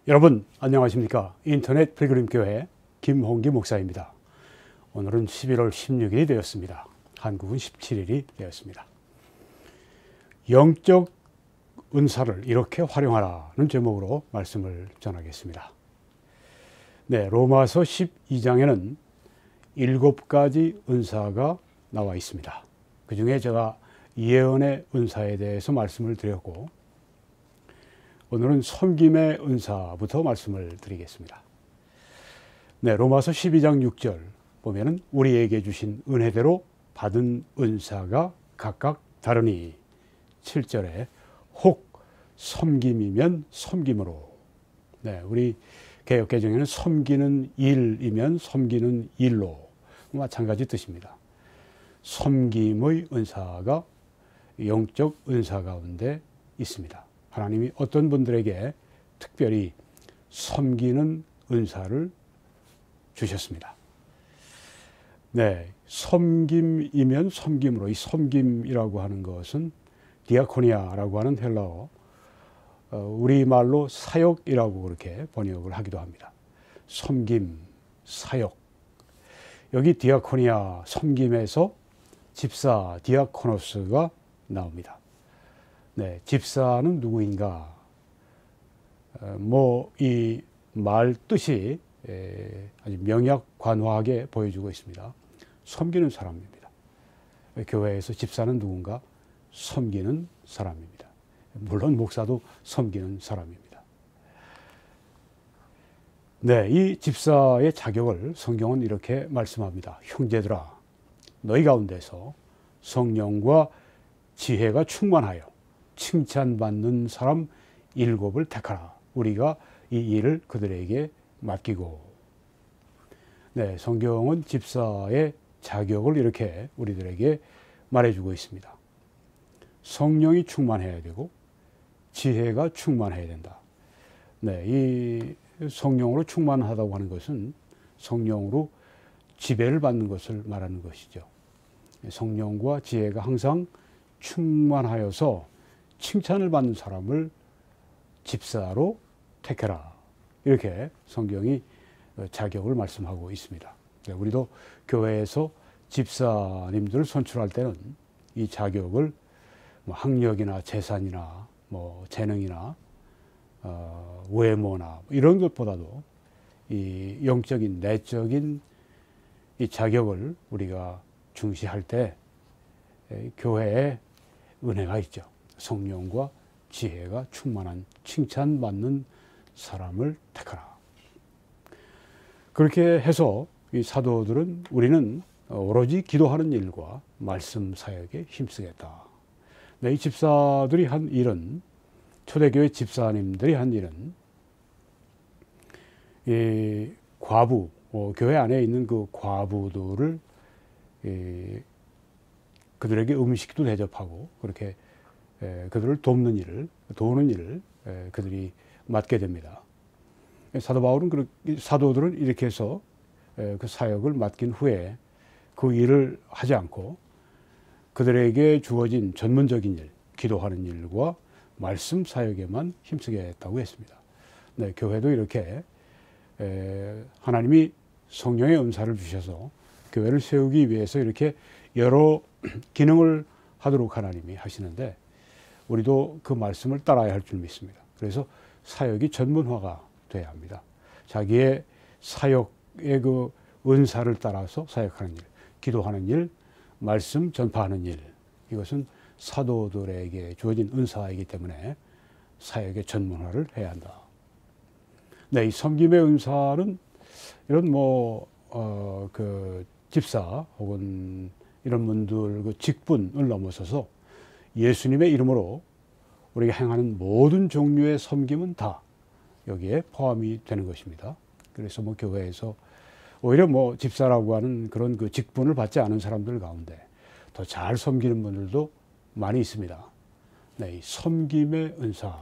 여러분 안녕하십니까? 인터넷 필그림교회 김홍기 목사입니다. 오늘은 11월 16일이 되었습니다. 한국은 17일이 되었습니다. 영적 은사를 이렇게 활용하라는 제목으로 말씀을 전하겠습니다. 네, 로마서 12장에는 7가지 은사가 나와 있습니다. 그 중에 제가 예언의 은사에 대해서 말씀을 드렸고, 오늘은 섬김의 은사부터 말씀을 드리겠습니다. 네, 로마서 12장 6절 보면은 우리에게 주신 은혜대로 받은 은사가 각각 다르니, 7절에 혹 섬김이면 섬김으로. 네, 우리 개역개정에는 섬기는 일이면 섬기는 일로, 마찬가지 뜻입니다. 섬김의 은사가 영적 은사 가운데 있습니다. 하나님이 어떤 분들에게 특별히 섬기는 은사를 주셨습니다. 네, 섬김이면 섬김으로. 이 섬김이라고 하는 것은 디아코니아라고 하는 헬라어, 우리말로 사역이라고 그렇게 번역을 하기도 합니다. 섬김, 사역. 여기 디아코니아, 섬김에서 집사, 디아코노스가 나옵니다. 네, 집사는 누구인가? 이 말 뜻이 아주 명약관화하게 보여주고 있습니다. 섬기는 사람입니다. 교회에서 집사는 누군가? 섬기는 사람입니다. 물론 목사도 섬기는 사람입니다. 네, 이 집사의 자격을 성경은 이렇게 말씀합니다. 형제들아, 너희 가운데서 성령과 지혜가 충만하여 칭찬받는 사람 7을 택하라. 우리가 이 일을 그들에게 맡기고. 네, 성경은 집사의 자격을 이렇게 우리들에게 말해주고 있습니다. 성령이 충만해야 되고 지혜가 충만해야 된다. 네, 이 성령으로 충만하다고 하는 것은 성령으로 지배를 받는 것을 말하는 것이죠. 성령과 지혜가 항상 충만하여서 칭찬을 받는 사람을 집사로 택해라. 이렇게 성경이 자격을 말씀하고 있습니다. 우리도 교회에서 집사님들을 선출할 때는 이 자격을 학력이나 재산이나 재능이나 외모나 이런 것보다도 이 영적인 내적인 이 자격을 우리가 중시할 때 교회에 은혜가 있죠. 성령과 지혜가 충만한 칭찬받는 사람을 택하라. 그렇게 해서 이 사도들은 우리는 오로지 기도하는 일과 말씀 사역에 힘쓰겠다. 네, 이 집사들이 한 일은, 초대교회 집사님들이 한 일은 이 과부, 교회 안에 있는 그 과부들을 그들에게 음식도 대접하고 그렇게 그들을 도우는 일을 그들이 맡게 됩니다. 사도들은 이렇게 해서 그 사역을 맡긴 후에 그 일을 하지 않고 그들에게 주어진 전문적인 일, 기도하는 일과 말씀 사역에만 힘쓰겠다고 했습니다. 네, 교회도 이렇게 하나님이 성령의 은사를 주셔서 교회를 세우기 위해서 이렇게 여러 기능을 하도록 하나님이 하시는데, 우리도 그 말씀을 따라야 할 줄 믿습니다. 그래서 사역이 전문화가 돼야 합니다. 자기의 사역의 그 은사를 따라서 사역하는 일, 기도하는 일, 말씀 전파하는 일, 이것은 사도들에게 주어진 은사이기 때문에 사역의 전문화를 해야 한다. 네, 이 섬김의 은사는 이런 그 집사 혹은 이런 분들 그 직분을 넘어서서 예수님의 이름으로 우리가 행하는 모든 종류의 섬김은 다 여기에 포함이 되는 것입니다. 그래서 교회에서 오히려 집사라고 하는 그런 그 직분을 받지 않은 사람들 가운데 더 잘 섬기는 분들도 많이 있습니다. 네, 이 섬김의 은사,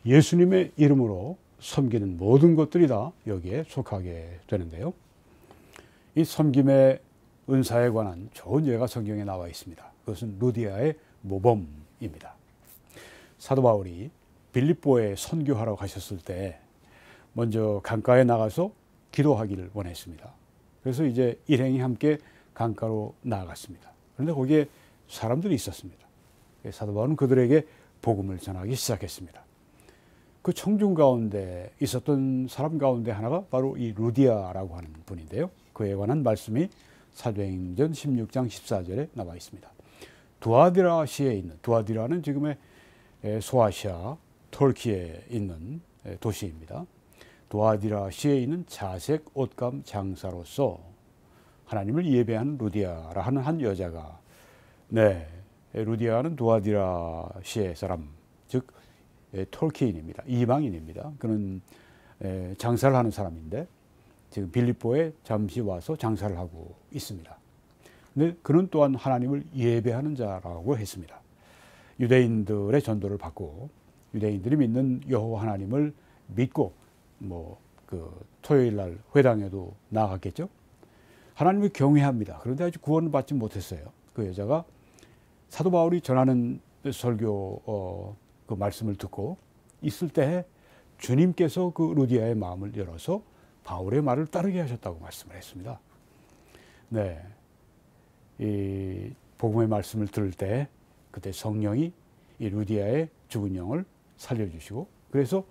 예수님의 이름으로 섬기는 모든 것들이 다 여기에 속하게 되는데요. 이 섬김의 은사에 관한 좋은 예가 성경에 나와 있습니다. 그것은 루디아의 모범입니다. 사도 바울이 빌립보에 선교하러 가셨을 때 먼저 강가에 나가서 기도하기를 원했습니다. 그래서 이제 일행이 함께 강가로 나아갔습니다. 그런데 거기에 사람들이 있었습니다. 사도 바울은 그들에게 복음을 전하기 시작했습니다. 그 청중 가운데 있었던 사람 가운데 하나가 바로 이 루디아라고 하는 분인데요. 그에 관한 말씀이 사도행전 16장 14절에 나와 있습니다. 두아디라시에 있는, 두아디라는 지금의 소아시아 터키에 있는 도시입니다. 두아디라시에 있는 자색 옷감 장사로서 하나님을 예배하는 루디아라 하는 한 여자가, 루디아는 두아디라시의 사람, 즉 톨키인입니다. 이방인입니다. 그는 장사를 하는 사람인데 지금 빌립보에 잠시 와서 장사를 하고 있습니다. 근데 그는 또한 하나님을 예배하는 자라고 했습니다. 유대인들의 전도를 받고 유대인들이 믿는 여호와 하나님을 믿고 토요일 날 회당에도 나갔겠죠. 하나님을 경외합니다. 그런데 아직 구원을 받지 못했어요. 그 여자가 사도 바울이 전하는 설교 그 말씀을 듣고 있을 때 주님께서 그 루디아의 마음을 열어서 바울의 말을 따르게 하셨다고 말씀을 했습니다. 이 복음의 말씀을 들을 때 그때 성령이 이 루디아의 죽은 영을 살려주시고, 그래서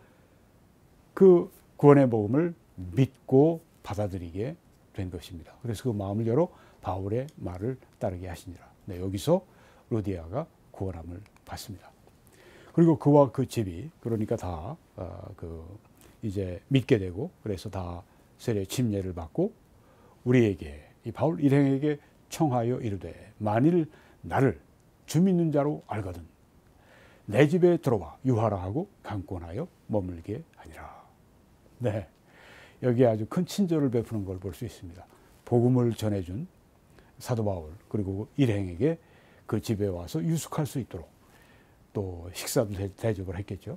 그 구원의 복음을 믿고 받아들이게 된 것입니다. 그래서 그 마음을 열어 바울의 말을 따르게 하시니라. 여기서 루디아가 구원함을 받습니다. 그리고 그와 그 집이 그러니까 다 이제 믿게 되고, 그래서 다 세례 침례를 받고 우리에게 이 바울 일행에게 청하여 이르되 만일 나를 주 믿는 자로 알거든 내 집에 들어와 유하라 하고 강권하여 머물게 하니라. 여기에 아주 큰 친절을 베푸는 걸 볼 수 있습니다. 복음을 전해준 사도 바울 그리고 일행에게 그 집에 와서 유숙할 수 있도록 또 식사도 대접을 했겠죠.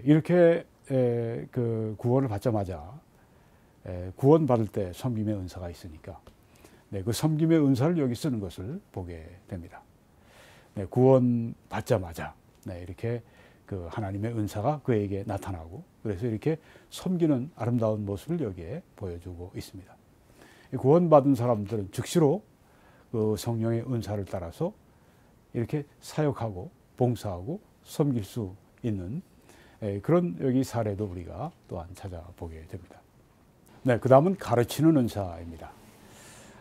이렇게 그 구원을 받자마자 구원받을 때 섬김의 은사가 있으니까 그 섬김의 은사를 여기 쓰는 것을 보게 됩니다. 구원 받자마자 이렇게 그 하나님의 은사가 그에게 나타나고, 그래서 이렇게 섬기는 아름다운 모습을 여기에 보여주고 있습니다. 구원받은 사람들은 즉시로 그 성령의 은사를 따라서 이렇게 사역하고 봉사하고 섬길 수 있는 그런 여기 사례도 우리가 또한 찾아보게 됩니다. 그 다음은 가르치는 은사입니다.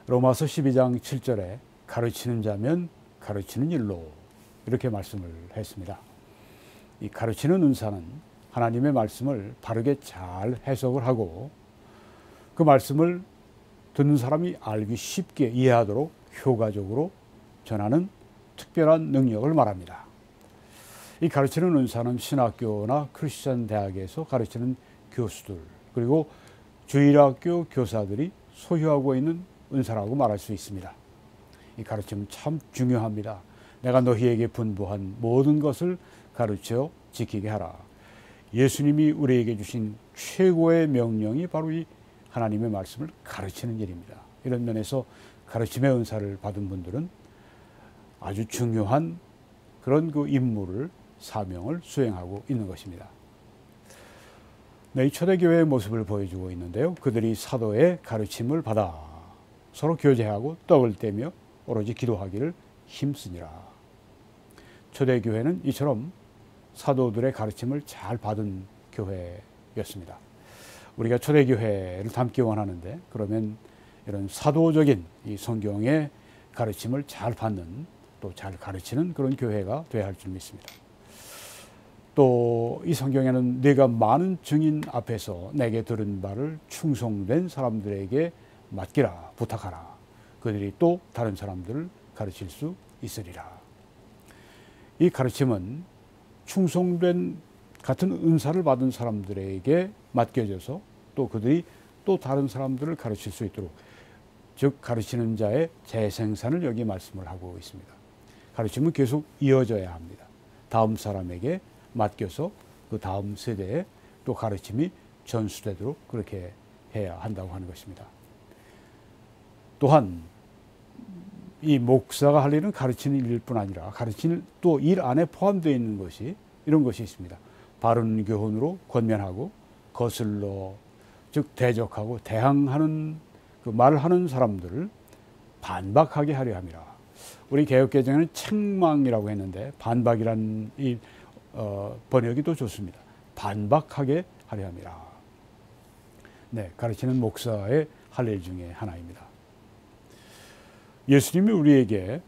로마서 12장 7절에 가르치는 자면 가르치는 일로 이렇게 말씀을 했습니다. 이 가르치는 은사는 하나님의 말씀을 바르게 잘 해석을 하고 그 말씀을 듣는 사람이 알기 쉽게 이해하도록 효과적으로 전하는 특별한 능력을 말합니다. 이 가르치는 은사는 신학교나 크리스천 대학에서 가르치는 교수들 그리고 주일학교 교사들이 소유하고 있는 은사라고 말할 수 있습니다. 이 가르침은 참 중요합니다. 내가 너희에게 분부한 모든 것을 가르쳐 지키게 하라. 예수님이 우리에게 주신 최고의 명령이 바로 이 하나님의 말씀을 가르치는 일입니다. 이런 면에서 가르침의 은사를 받은 분들은 아주 중요한 그런 그 임무를, 사명을 수행하고 있는 것입니다. 이 초대교회의 모습을 보여주고 있는데요. 그들이 사도의 가르침을 받아 서로 교제하고 떡을 떼며 오로지 기도하기를 힘쓰니라. 초대교회는 이처럼 사도들의 가르침을 잘 받은 교회였습니다. 우리가 초대교회를 닮기 원하는데 그러면 이런 사도적인 이 성경의 가르침을 잘 받는 또 잘 가르치는 그런 교회가 되어야 할 줄 믿습니다. 또 이 성경에는 네가 많은 증인 앞에서 내게 들은 바를 충성된 사람들에게 맡기라 부탁하라. 그들이 또 다른 사람들을 가르칠 수 있으리라. 이 가르침은 충성된 같은 은사를 받은 사람들에게 맡겨져서 또 그들이 또 다른 사람들을 가르칠 수 있도록, 즉 가르치는 자의 재생산을 여기 말씀을 하고 있습니다. 가르침은 계속 이어져야 합니다. 다음 사람에게 맡겨서 그 다음 세대에 또 가르침이 전수되도록 그렇게 해야 한다고 하는 것입니다. 또한 이 목사가 할 일은 가르치는 일뿐 아니라 가르치는 또 일 안에 포함되어 있는 것이 이런 것이 있습니다. 바른 교훈으로 권면하고 거슬러 즉 대적하고 대항하는 그 말하는 사람들을 반박하게 하려 함이라. 우리 개역개정에는 책망이라고 했는데 반박이란 이 번역이 또 좋습니다. 반박하게 하려 함이라. 네, 가르치는 목사의 할 일 중에 하나입니다. 예수님이 우리에게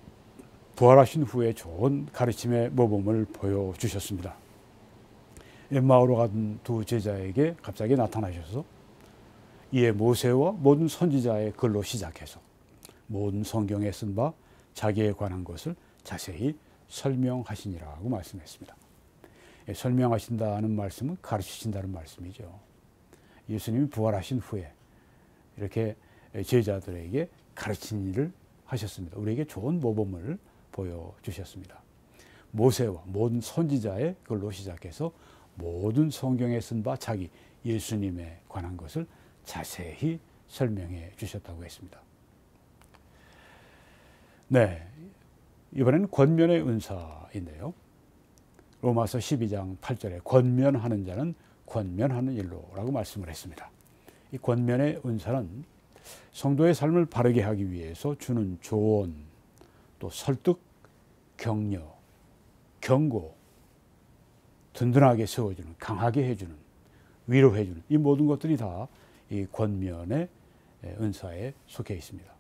부활하신 후에 좋은 가르침의 모범을 보여주셨습니다. 엠마오로 간 두 제자에게 갑자기 나타나셔서 이에 모세와 모든 선지자의 글로 시작해서 모든 성경에 쓴 바 자기에 관한 것을 자세히 설명하시니라고 말씀했습니다. 설명하신다는 말씀은 가르치신다는 말씀이죠. 예수님이 부활하신 후에 이렇게 제자들에게 가르치는 일을 하셨습니다. 우리에게 좋은 모범을 보여주셨습니다. 모세와 모든 선지자의 글로 시작해서 모든 성경에 쓴 바 자기 예수님에 관한 것을 자세히 설명해 주셨다고 했습니다. 네, 이번에는 권면의 은사인데요. 로마서 12장 8절에 권면하는 자는 권면하는 일로라고 말씀을 했습니다. 이 권면의 은사는 성도의 삶을 바르게 하기 위해서 주는 조언, 또 설득, 격려, 경고, 든든하게 세워주는, 강하게 해주는, 위로해주는 이 모든 것들이 다 이 권면의 은사에 속해 있습니다.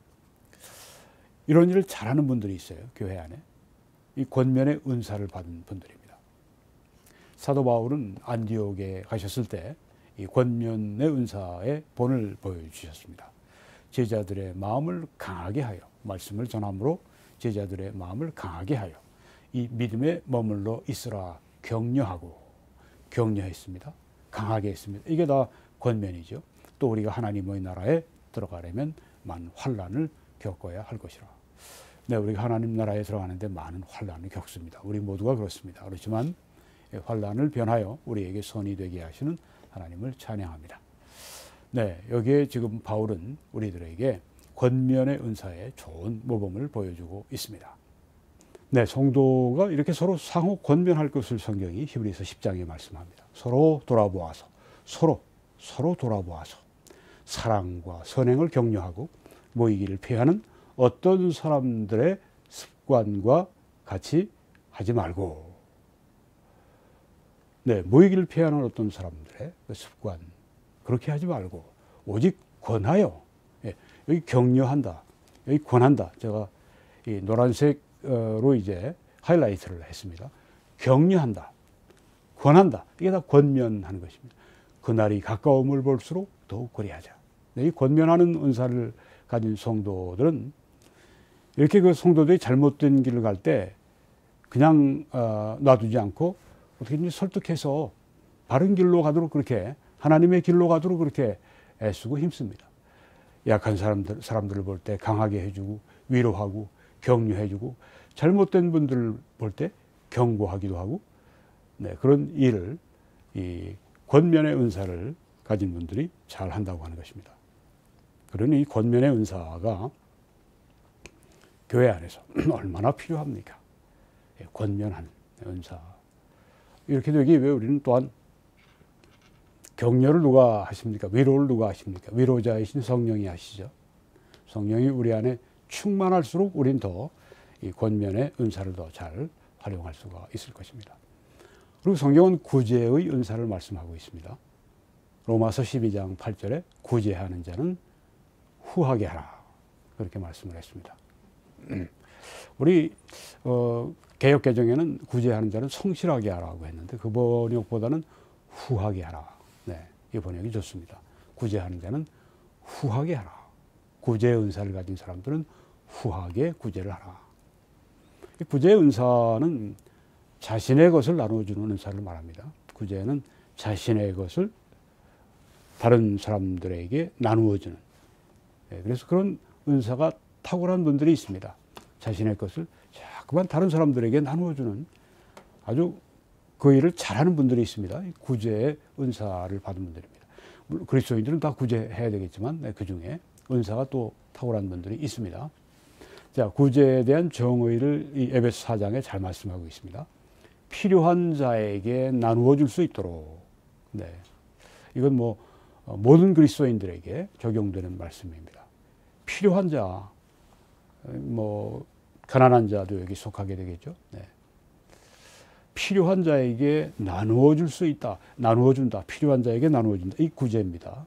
이런 일을 잘하는 분들이 있어요. 교회 안에. 이 권면의 은사를 받은 분들입니다. 사도 바울은 안디옥에 가셨을 때 이 권면의 은사의 본을 보여주셨습니다. 제자들의 마음을 강하게 하여 말씀을 전함으로 제자들의 마음을 강하게 하여 이 믿음에 머물러 있으라 격려하고 격려했습니다. 강하게 했습니다. 이게 다 권면이죠. 또 우리가 하나님의 나라에 들어가려면 많은 환난을 겪어야 할 것이라. 네, 우리가 하나님 나라에 들어가는데 많은 환난을 겪습니다. 우리 모두가 그렇습니다. 그렇지만 환난을 변하여 우리에게 선이 되게 하시는 하나님을 찬양합니다. 네, 여기에 지금 바울은 우리들에게 권면의 은사에 좋은 모범을 보여주고 있습니다. 네, 성도가 이렇게 서로 상호 권면할 것을 성경이 히브리서 10장에 말씀합니다. 서로 돌아보아서 서로 돌아보아서 사랑과 선행을 격려하고 모이기를 피하는 어떤 사람들의 습관과 같이 하지 말고, 네, 모이기를 피하는 어떤 사람들의 그 습관 그렇게 하지 말고 오직 권하여, 예, 여기 격려한다, 여기 권한다. 제가 이 노란색으로 이제 하이라이트를 했습니다. 격려한다, 권한다. 이게 다 권면하는 것입니다. 그날이 가까움을 볼수록 더욱 그리하자. 이 권면하는 은사를 가진 성도들은 이렇게 그 성도들이 잘못된 길을 갈 때 그냥 놔두지 않고 어떻게든지 설득해서 바른 길로 가도록, 그렇게 하나님의 길로 가도록 그렇게 애쓰고 힘씁니다. 약한 사람들을 볼 때 강하게 해주고 위로하고 격려해주고, 잘못된 분들을 볼 때 경고하기도 하고, 네, 그런 일을 이 권면의 은사를 가진 분들이 잘 한다고 하는 것입니다. 그러니 이 권면의 은사가 교회 안에서 얼마나 필요합니까? 권면하는 은사. 이렇게 되기 위해 우리는 또한 격려를 누가 하십니까? 위로를 누가 하십니까? 위로자이신 성령이 하시죠. 성령이 우리 안에 충만할수록 우린 더 이 권면의 은사를 더 잘 활용할 수가 있을 것입니다. 그리고 성경은 구제의 은사를 말씀하고 있습니다. 로마서 12장 8절에 구제하는 자는 후하게 하라, 그렇게 말씀을 했습니다. 우리 개역개정에는 구제하는 자는 성실하게 하라고 했는데 그 번역보다는 후하게 하라. 네, 이 번역이 좋습니다. 구제하는 자는 후하게 하라. 구제의 은사를 가진 사람들은 후하게 구제를 하라. 이 구제의 은사는 자신의 것을 나눠주는 은사를 말합니다. 구제는 자신의 것을 다른 사람들에게 나누어주는, 네, 그래서 그런 은사가 탁월한 분들이 있습니다. 자신의 것을 자꾸만 다른 사람들에게 나누어주는 아주 그 일을 잘하는 분들이 있습니다. 구제의 은사를 받은 분들입니다. 물론 그리스도인들은 다 구제해야 되겠지만, 네, 그 중에 은사가 또 탁월한 분들이 있습니다. 자, 구제에 대한 정의를 이 에베소 4장에 잘 말씀하고 있습니다. 필요한 자에게 나누어 줄 수 있도록. 네. 이건 뭐 모든 그리스도인들에게 적용되는 말씀입니다. 필요한 자, 뭐 가난한 자도 여기 속하게 되겠죠. 네. 필요한 자에게 나누어 줄 수 있다. 나누어 준다. 필요한 자에게 나누어 준다. 이 구제입니다.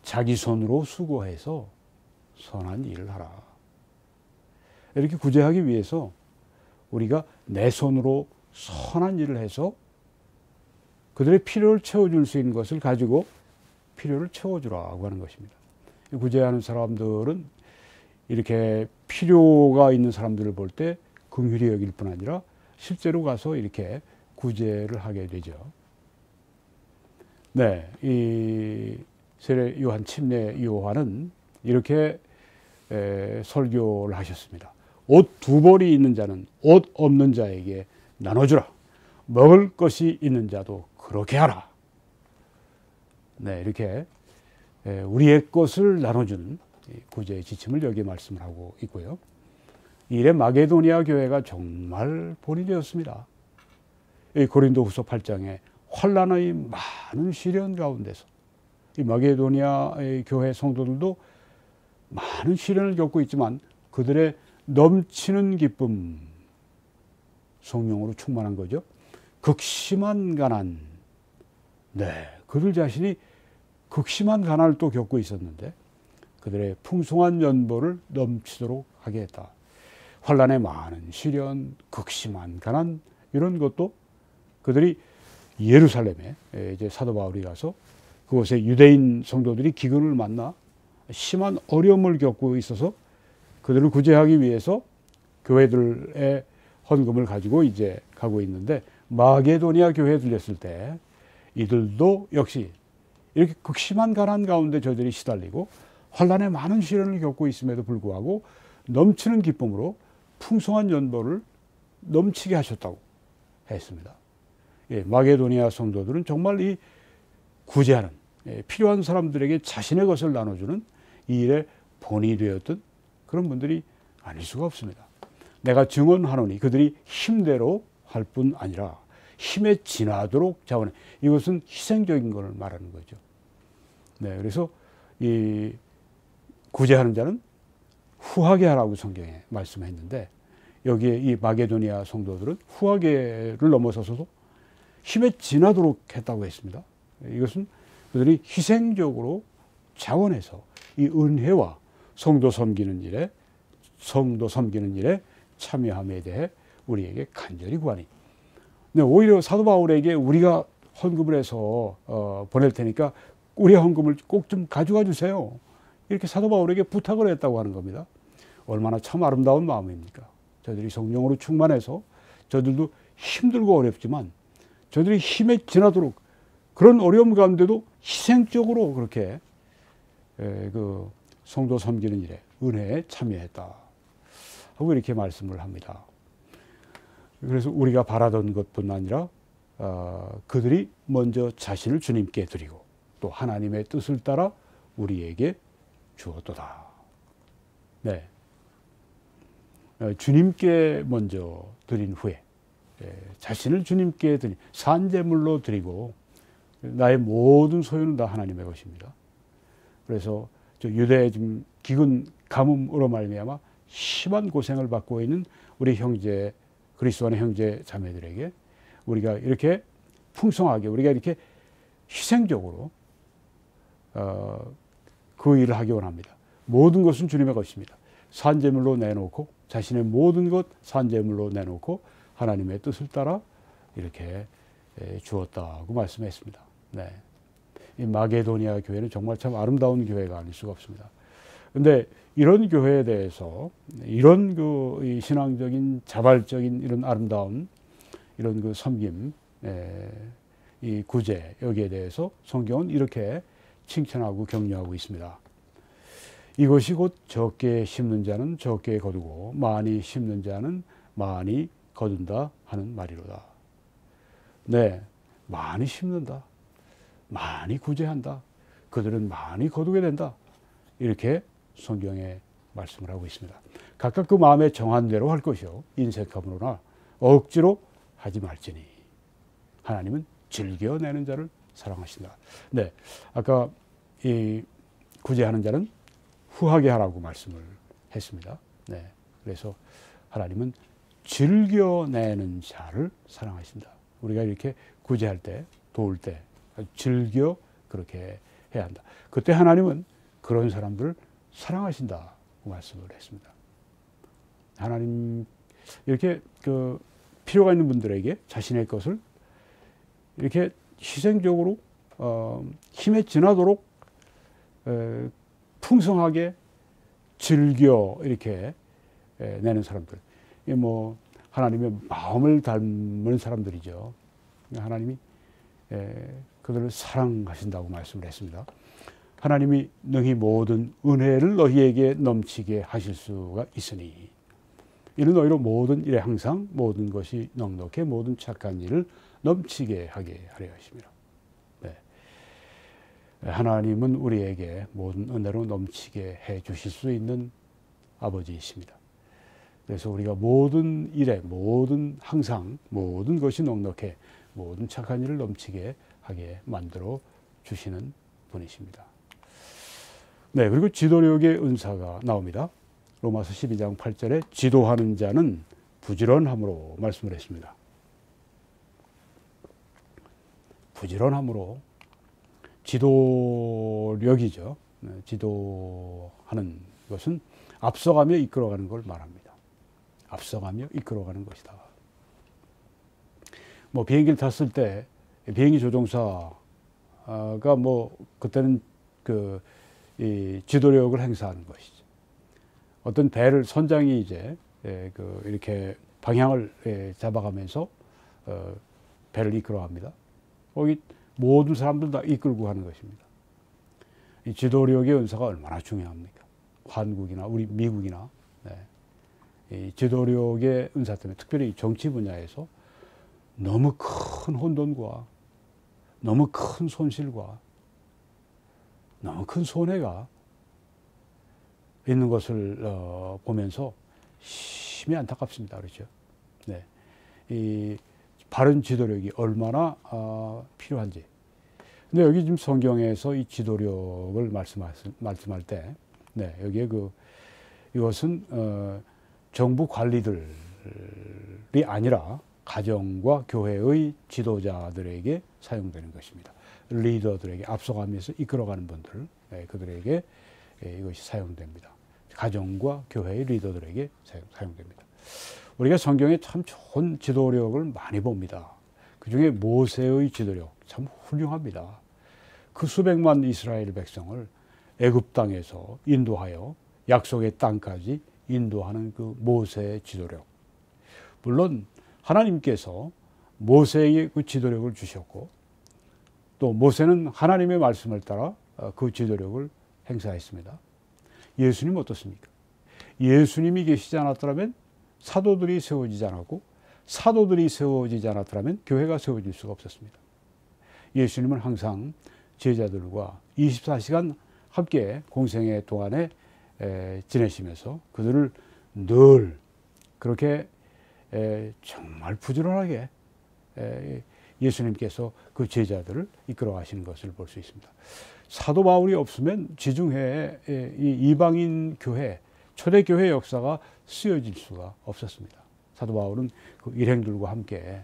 자기 손으로 수고해서 선한 일을 하라. 이렇게 구제하기 위해서 우리가 내 손으로 선한 일을 해서 그들의 필요를 채워줄 수 있는 것을 가지고 필요를 채워주라고 하는 것입니다. 구제하는 사람들은 이렇게 필요가 있는 사람들을 볼 때 긍휼히 여길 뿐 아니라 실제로 가서 이렇게 구제를 하게 되죠. 네, 이 세례 요한 침례 요한은 이렇게 설교를 하셨습니다. 옷 2벌이 있는 자는 옷 없는 자에게 나눠주라. 먹을 것이 있는 자도 그렇게 하라. 네, 이렇게 우리의 것을 나눠주는 구제의 지침을 여기에 말씀을 하고 있고요. 이래 마게도니아 교회가 정말 본이 되었습니다. 고린도후서 8장에 환난의 많은 시련 가운데서 이 마게도니아의 교회 성도들도 많은 시련을 겪고 있지만 그들의 넘치는 기쁨, 성령으로 충만한 거죠. 극심한 가난, 네, 그들 자신이 극심한 가난을 또 겪고 있었는데 그들의 풍성한 연보를 넘치도록 하게 했다. 환난의 많은 시련, 극심한 가난 이런 것도 그들이 예루살렘에 이제 사도 바울이 가서 그곳에 유대인 성도들이 기근을 만나 심한 어려움을 겪고 있어서 그들을 구제하기 위해서 교회들의 헌금을 가지고 이제 가고 있는데 마게도니아 교회에 들렸을 때 이들도 역시 이렇게 극심한 가난 가운데 저들이 시달리고 환난의 많은 시련을 겪고 있음에도 불구하고 넘치는 기쁨으로 풍성한 연보를 넘치게 하셨다고 했습니다. 예, 마게도니아 성도들은 정말 이 구제하는 필요한 사람들에게 자신의 것을 나눠주는 이 일에 본이 되었던 그런 분들이 아닐 수가 없습니다. 내가 증언하노니 그들이 힘대로 할 뿐 아니라 힘에 지나도록 자원해. 이것은 희생적인 것을 말하는 거죠. 네, 그래서 이 구제하는 자는 후하게 하라고 성경에 말씀했는데 여기에 이 마게도니아 성도들은 후하게를 넘어서서도 힘에 지나도록 했다고 했습니다. 이것은 그들이 희생적으로 자원해서 이 은혜와 성도 섬기는 일에 참여함에 대해 우리에게 간절히 구하니. 근데 오히려 사도 바울에게 우리가 헌금을 해서 보낼 테니까 우리 헌금을 꼭 좀 가져가 주세요. 이렇게 사도 바울에게 부탁을 했다고 하는 겁니다. 얼마나 참 아름다운 마음입니까? 저들이 성령으로 충만해서 저들도 힘들고 어렵지만 저들이 힘에 지나도록 그런 어려움 가운데도 희생적으로 그렇게 그 성도 섬기는 일에 은혜에 참여했다 하고 이렇게 말씀을 합니다. 그래서 우리가 바라던 것뿐 아니라 그들이 먼저 자신을 주님께 드리고 또 하나님의 뜻을 따라 우리에게 주었도다. 네, 주님께 먼저 드린 후에 자신을 주님께 드린 산제물로 드리고 나의 모든 소유는 다 하나님의 것입니다. 그래서 저 유대의 지금 기근 가뭄으로 말미암아 심한 고생을 받고 있는 우리 형제 그리스도 안의 형제 자매들에게 우리가 이렇게 풍성하게 우리가 이렇게 희생적으로 그 일을 하기 원합니다. 모든 것은 주님의 것입니다. 산제물로 내놓고 자신의 모든 것 산제물로 내놓고 하나님의 뜻을 따라 이렇게 주었다고 말씀했습니다. 네. 이 마게도니아 교회는 정말 참 아름다운 교회가 아닐 수가 없습니다. 그런데 이런 교회에 대해서 이런 그 신앙적인 자발적인 이런 아름다운 이런 그 섬김, 이 구제 여기에 대해서 성경은 이렇게 칭찬하고 격려하고 있습니다. 이것이 곧 적게 심는 자는 적게 거두고 많이 심는 자는 많이 거둔다 하는 말이로다. 네, 많이 심는다. 많이 구제한다. 그들은 많이 거두게 된다. 이렇게 성경에 말씀을 하고 있습니다. 각각 그 마음에 정한 대로 할 것이요 인색함으로나 억지로 하지 말지니 하나님은 즐겨내는 자를 사랑하신다. 네, 아까 이 구제하는 자는 후하게 하라고 말씀을 했습니다. 네, 그래서 하나님은 즐겨내는 자를 사랑하신다. 우리가 이렇게 구제할 때, 도울 때 즐겨 그렇게 해야 한다. 그때 하나님은 그런 사람들을 사랑하신다고 말씀을 했습니다. 하나님 이렇게 그 필요가 있는 분들에게 자신의 것을 이렇게 희생적으로 힘에 지나도록 풍성하게 즐겨 이렇게 내는 사람들, 이게 뭐 하나님의 마음을 닮은 사람들이죠. 하나님이 그들을 사랑하신다고 말씀을 했습니다. 하나님이 능히 모든 은혜를 너희에게 넘치게 하실 수가 있으니 이는 너희로 모든 일에 항상 모든 것이 넉넉해 모든 착한 일을 넘치게 하게 하려 하심이라. 네. 하나님은 우리에게 모든 은혜로 넘치게 해 주실 수 있는 아버지이십니다. 그래서 우리가 모든 일에 항상 모든 것이 넉넉해 모든 착한 일을 넘치게 하게 만들어 주시는 분이십니다. 네, 그리고 지도력의 은사가 나옵니다. 로마서 12장 8절에 지도하는 자는 부지런함으로 말씀을 했습니다. 부지런함으로 지도력이죠. 지도하는 것은 앞서가며 이끌어가는 걸 말합니다. 앞서가며 이끌어가는 것이다. 뭐 비행기를 탔을 때 비행기 조종사가 뭐 그때는 이 지도력을 행사하는 것이죠. 어떤 배를 선장이 이제 이렇게 방향을 잡아가면서 배를 이끌어갑니다. 거기 모든 사람들 다 이끌고 가는 것입니다. 이 지도력의 은사가 얼마나 중요합니까? 한국이나 우리 미국이나 이 지도력의 은사 때문에 특별히 정치 분야에서 너무 큰 혼돈과 너무 큰 손실과 너무 큰 손해가 있는 것을 보면서 심히 안타깝습니다. 그렇죠? 네. 이 바른 지도력이 얼마나 필요한지. 근데 여기 지금 성경에서 이 지도력을 말씀할 때, 네, 여기에 이것은 정부 관리들이 아니라 가정과 교회의 지도자들에게 사용되는 것입니다. 리더들에게 앞서가면서 이끌어가는 분들, 그들에게 이것이 사용됩니다. 가정과 교회의 리더들에게 사용됩니다. 우리가 성경에 참 좋은 지도력을 많이 봅니다. 그 중에 모세의 지도력 참 훌륭합니다. 그 수백만 이스라엘 백성을 애굽 땅에서 인도하여 약속의 땅까지 인도하는 그 모세의 지도력. 물론 하나님께서 모세에게 그 지도력을 주셨고 또 모세는 하나님의 말씀을 따라 그 지도력을 행사했습니다. 예수님 어떻습니까? 예수님이 계시지 않았더라면 사도들이 세워지지 않았고 사도들이 세워지지 않았더라면 교회가 세워질 수가 없었습니다. 예수님은 항상 제자들과 24시간 함께 공생의 동안에 지내시면서 그들을 늘 그렇게 정말 부지런하게 예수님께서 그 제자들을 이끌어 가시는 것을 볼 수 있습니다. 사도 바울이 없으면 지중해에 이 이방인 교회, 초대교회 역사가 쓰여질 수가 없었습니다. 사도 바울은 그 일행들과 함께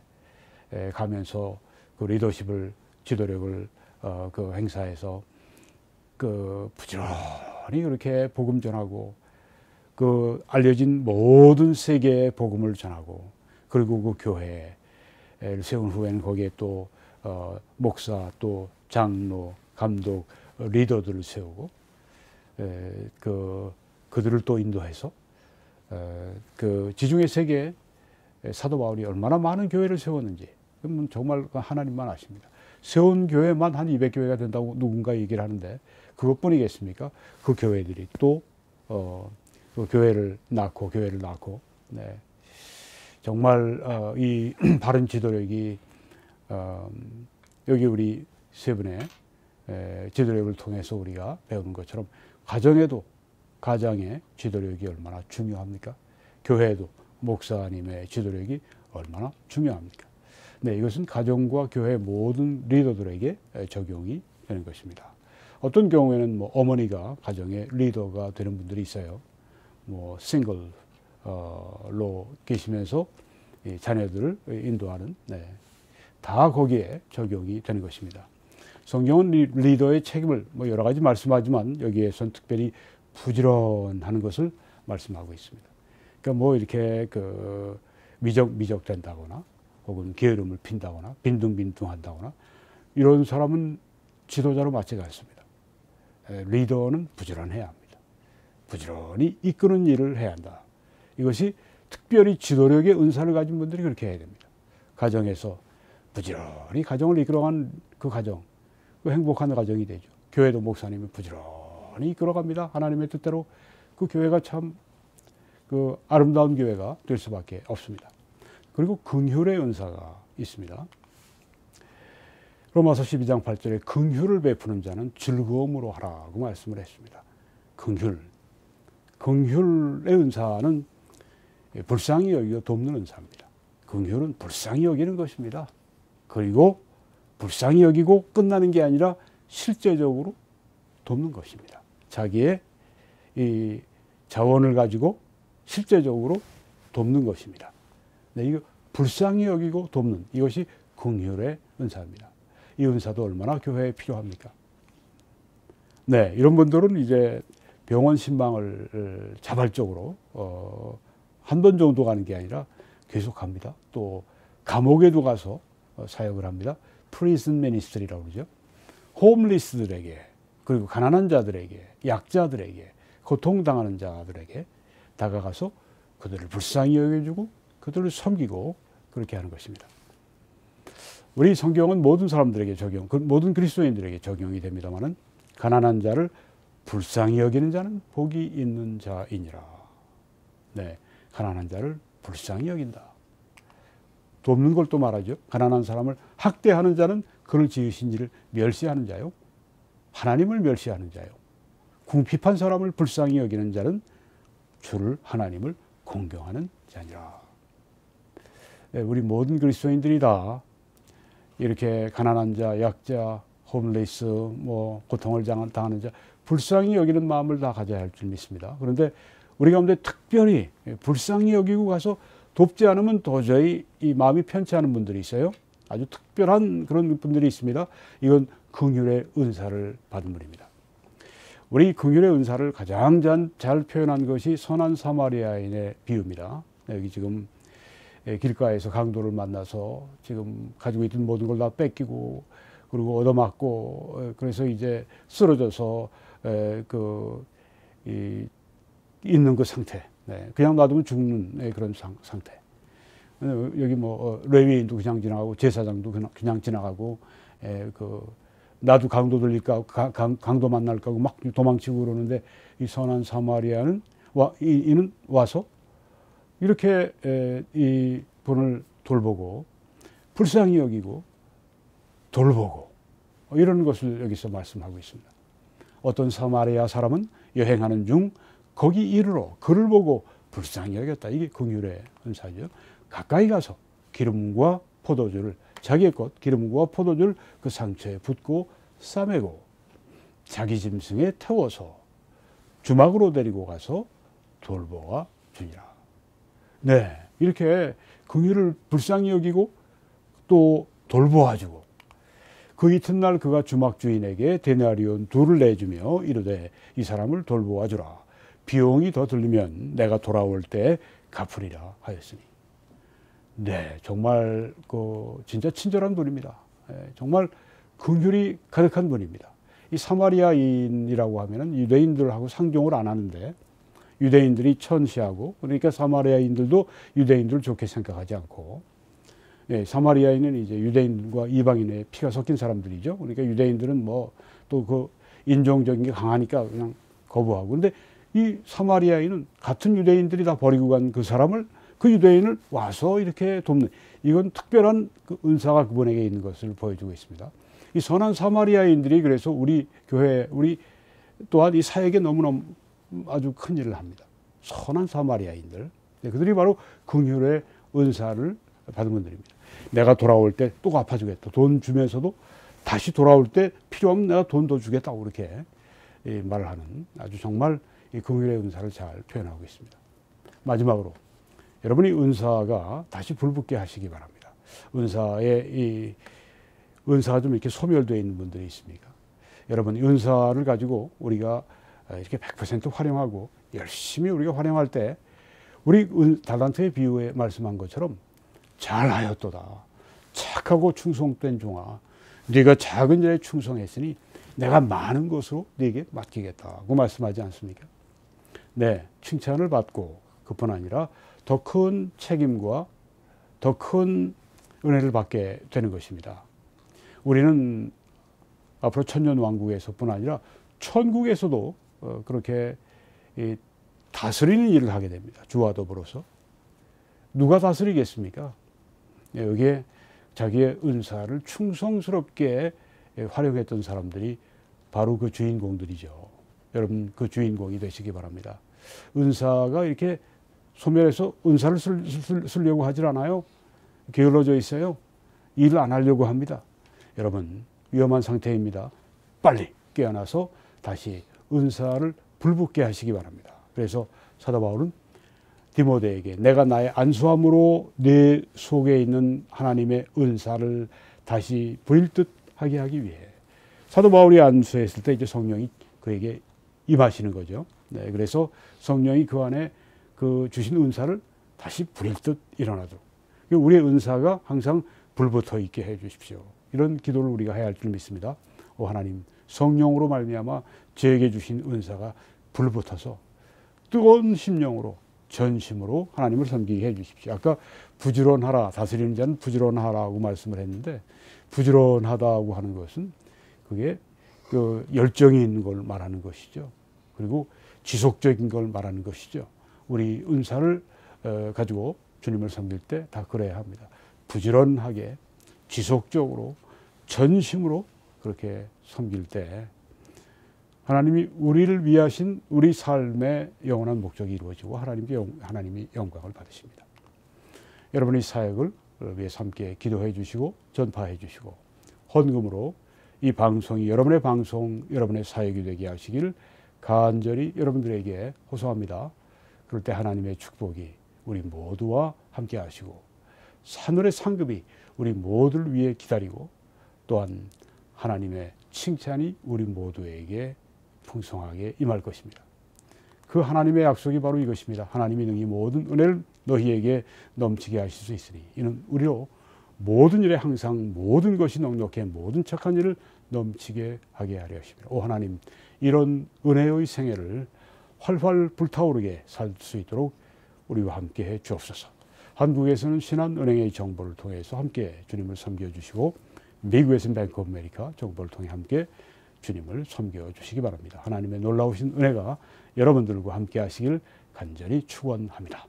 가면서 그 리더십을, 지도력을 그 행사해서 그 부지런히 그렇게 복음 전하고 그 알려진 모든 세계의 복음을 전하고 그리고 그 교회를 세운 후에는 거기에 또 목사 또 장로 감독 리더들을 세우고 그들을 또 인도해서 그 지중해 세계에 사도 바울이 얼마나 많은 교회를 세웠는지 그건 정말 하나님만 아십니다. 세운 교회만 한 200교회가 된다고 누군가 얘기를 하는데 그것뿐이겠습니까? 그 교회들이 또 그 교회를 낳고 네. 정말 이 바른 지도력이 여기 우리 세 분의 지도력을 통해서 우리가 배우는 것처럼 가정에도 가장의 지도력이 얼마나 중요합니까? 교회에도 목사님의 지도력이 얼마나 중요합니까? 네, 이것은 가정과 교회 모든 리더들에게 적용이 되는 것입니다. 어떤 경우에는 뭐 어머니가 가정의 리더가 되는 분들이 있어요. 뭐 싱글로 계시면서 이 자녀들을 인도하는, 네, 다 거기에 적용이 되는 것입니다. 성경은 리더의 책임을 뭐 여러 가지 말씀하지만 여기에선 특별히 부지런하는 것을 말씀하고 있습니다. 그러니까 뭐 이렇게 그 미적된다거나 혹은 게으름을 핀다거나 빈둥빈둥한다거나 이런 사람은 지도자로 맞지가 않습니다. 리더는 부지런해야 합니다. 부지런히 이끄는 일을 해야 한다. 이것이 특별히 지도력의 은사를 가진 분들이 그렇게 해야 됩니다. 가정에서 부지런히 가정을 이끌어가는 그 가정, 그 행복한 가정이 되죠. 교회도 목사님이 부지런히 이끌어갑니다. 하나님의 뜻대로 그 교회가 참 그 아름다운 교회가 될 수밖에 없습니다. 그리고 긍휼의 은사가 있습니다. 로마서 12장 8절에 긍휼을 베푸는 자는 즐거움으로 하라고 말씀을 했습니다. 긍휼. 긍휼의 은사는 불쌍히 여기고 돕는 은사입니다. 긍휼은 불쌍히 여기는 것입니다. 그리고 불쌍히 여기고 끝나는 게 아니라 실제적으로 돕는 것입니다. 자기의 이 자원을 가지고 실제적으로 돕는 것입니다. 네, 이거 불쌍히 여기고 돕는 이것이 긍휼의 은사입니다. 이 은사도 얼마나 교회에 필요합니까? 네, 이런 분들은 이제 병원 신방을 자발적으로 한 번 정도 가는 게 아니라 계속 갑니다. 또 감옥에도 가서 사역을 합니다. 프리즌 미니스트리라고 그러죠. 홈리스들에게 그리고 가난한 자들에게 약자들에게 고통당하는 자들에게 다가가서 그들을 불쌍히 여겨주고 그들을 섬기고 그렇게 하는 것입니다. 우리 성경은 모든 사람들에게 모든 그리스도인들에게 적용이 됩니다만은 가난한 자를 불쌍히 여기는 자는 복이 있는 자이니라. 네, 가난한 자를 불쌍히 여긴다. 돕는 걸 또 말하죠. 가난한 사람을 학대하는 자는 그를 지으신 이를 멸시하는 자요. 하나님을 멸시하는 자요. 궁핍한 사람을 불쌍히 여기는 자는 주를 하나님을 공경하는 자니라. 네, 우리 모든 그리스도인들이 다 이렇게 가난한 자, 약자, 홈리스, 뭐 고통을 당하는 자 불쌍히 여기는 마음을 다 가져야 할 줄 믿습니다. 그런데 우리 가운데 특별히 불쌍히 여기고 가서 돕지 않으면 도저히 이 마음이 편치 않은 분들이 있어요. 아주 특별한 그런 분들이 있습니다. 이건 긍휼의 은사를 받은 분입니다. 우리 긍휼의 은사를 가장 잘 표현한 것이 선한 사마리아인의 비유입니다. 여기 지금 길가에서 강도를 만나서 지금 가지고 있던 모든 걸 다 뺏기고 그리고 얻어맞고 그래서 이제 쓰러져서 있는 그 상태. 그냥 놔두면 죽는 그런 상태. 여기 뭐 레위인도 그냥 지나가고 제사장도 그냥 지나가고 나도 강도 들릴까 강도 만날까 막 도망치고 그러는데 이 선한 사마리아는 이는 와서 이렇게 이 분을 돌보고 불쌍히 여기고 돌보고 이런 것을 여기서 말씀하고 있습니다. 어떤 사마리아 사람은 여행하는 중 거기 이르러 그를 보고 불쌍히 여겼다. 이게 긍휼의 은사죠. 가까이 가서 기름과 포도주를 자기의 것 기름과 포도주를 그 상처에 붓고 싸매고 자기 짐승에 태워서 주막으로 데리고 가서 돌보아 주니라. 네, 이렇게 긍휼을 불쌍히 여기고 또 돌보아 주고 그 이튿날 그가 주막 주인에게 데나리온 2를 내주며 이르되 이 사람을 돌보아 주라. 비용이 더 들리면 내가 돌아올 때 갚으리라 하였으니. 네, 정말 진짜 친절한 분입니다. 정말 긍휼이 가득한 분입니다. 이 사마리아인이라고 하면은 유대인들하고 상종을 안 하는데 유대인들이 천시하고 그러니까 사마리아인들도 유대인들을 좋게 생각하지 않고 사마리아인은 이제 유대인과 이방인의 피가 섞인 사람들이죠. 그러니까 유대인들은 뭐 또 그 인종적인 게 강하니까 그냥 거부하고 근데 이 사마리아인은 같은 유대인들이 다 버리고 간 그 사람을 그 유대인을 와서 이렇게 돕는 이건 특별한 그 은사가 그분에게 있는 것을 보여주고 있습니다. 이 선한 사마리아인들이 그래서 우리 교회 우리 또한 이 사역에 너무너무 아주 큰 일을 합니다. 선한 사마리아인들 그들이 바로 긍휼의 은사를 받은 분들입니다. 내가 돌아올 때 또 갚아주겠다. 돈 주면서도 다시 돌아올 때 필요하면 내가 돈 더 주겠다고 그렇게 말을 하는 아주 정말 긍휼의 은사를 잘 표현하고 있습니다. 마지막으로 여러분이 은사가 다시 불붙게 하시기 바랍니다. 은사가 좀 이렇게 소멸되어 있는 분들이 있습니까? 여러분, 은사를 가지고 우리가 이렇게 100% 활용하고 열심히 우리가 활용할 때 우리 달란트의 비유에 말씀한 것처럼 잘하였도다. 착하고 충성된 종아, 네가 작은 일에 충성했으니 내가 많은 것으로 네게 맡기겠다고 말씀하지 않습니까? 네, 칭찬을 받고 그뿐 아니라 더 큰 책임과 더 큰 은혜를 받게 되는 것입니다. 우리는 앞으로 천년왕국에서뿐 아니라 천국에서도 그렇게 다스리는 일을 하게 됩니다. 주와 더불어서. 누가 다스리겠습니까? 여기에 자기의 은사를 충성스럽게 활용했던 사람들이 바로 그 주인공들이죠. 여러분, 그 주인공이 되시기 바랍니다. 은사가 이렇게 소멸해서 은사를 쓰려고 하질 않아요. 게을러져 있어요. 일을 안 하려고 합니다. 여러분, 위험한 상태입니다. 빨리 깨어나서 다시 은사를 불붙게 하시기 바랍니다. 그래서 사도 바울은 디모데에게 내가 나의 안수함으로 내 속에 있는 하나님의 은사를 다시 부릴 듯 하게 하기 위해, 사도 바울이 안수했을 때 이제 성령이 그에게 임하시는 거죠. 네, 그래서 성령이 그 안에 그 주신 은사를 다시 부릴 듯 일어나도록, 우리의 은사가 항상 불붙어 있게 해 주십시오. 이런 기도를 우리가 해야 할 줄 믿습니다. 오 하나님, 성령으로 말미암아 저에게 주신 은사가 불붙어서 뜨거운 심령으로 전심으로 하나님을 섬기게 해 주십시오. 아까 부지런하라, 다스리는 자는 부지런하라고 말씀을 했는데, 부지런하다고 하는 것은 그게 그 열정이 있는 걸 말하는 것이죠. 그리고 지속적인 걸 말하는 것이죠. 우리 은사를 가지고 주님을 섬길 때 다 그래야 합니다. 부지런하게 지속적으로 전심으로 그렇게 섬길 때 하나님이 우리를 위하신 우리 삶의 영원한 목적이 이루어지고 하나님이 영광을 받으십니다. 여러분의 사역을 위해서 함께 기도해 주시고 전파해 주시고 헌금으로 이 방송이 여러분의 방송, 여러분의 사역이 되게 하시기를 간절히 여러분들에게 호소합니다. 그럴 때 하나님의 축복이 우리 모두와 함께 하시고 하늘의 상급이 우리 모두를 위해 기다리고, 또한 하나님의 칭찬이 우리 모두에게 풍성하게 임할 것입니다. 그 하나님의 약속이 바로 이것입니다. 하나님이 능히 모든 은혜를 너희에게 넘치게 하실 수 있으니 이는 우리로 모든 일에 항상 모든 것이 넉넉해 모든 착한 일을 넘치게 하게 하려 하십니다. 오 하나님, 이런 은혜의 생애를 활활 불타오르게 살 수 있도록 우리와 함께 해 주옵소서. 한국에서는 신한은행의 정보를 통해서 함께 주님을 섬겨주시고, 미국에서는 뱅크 오브 아메리카 정보를 통해 함께 주님을 섬겨주시기 바랍니다. 하나님의 놀라우신 은혜가 여러분들과 함께 하시길 간절히 축원합니다.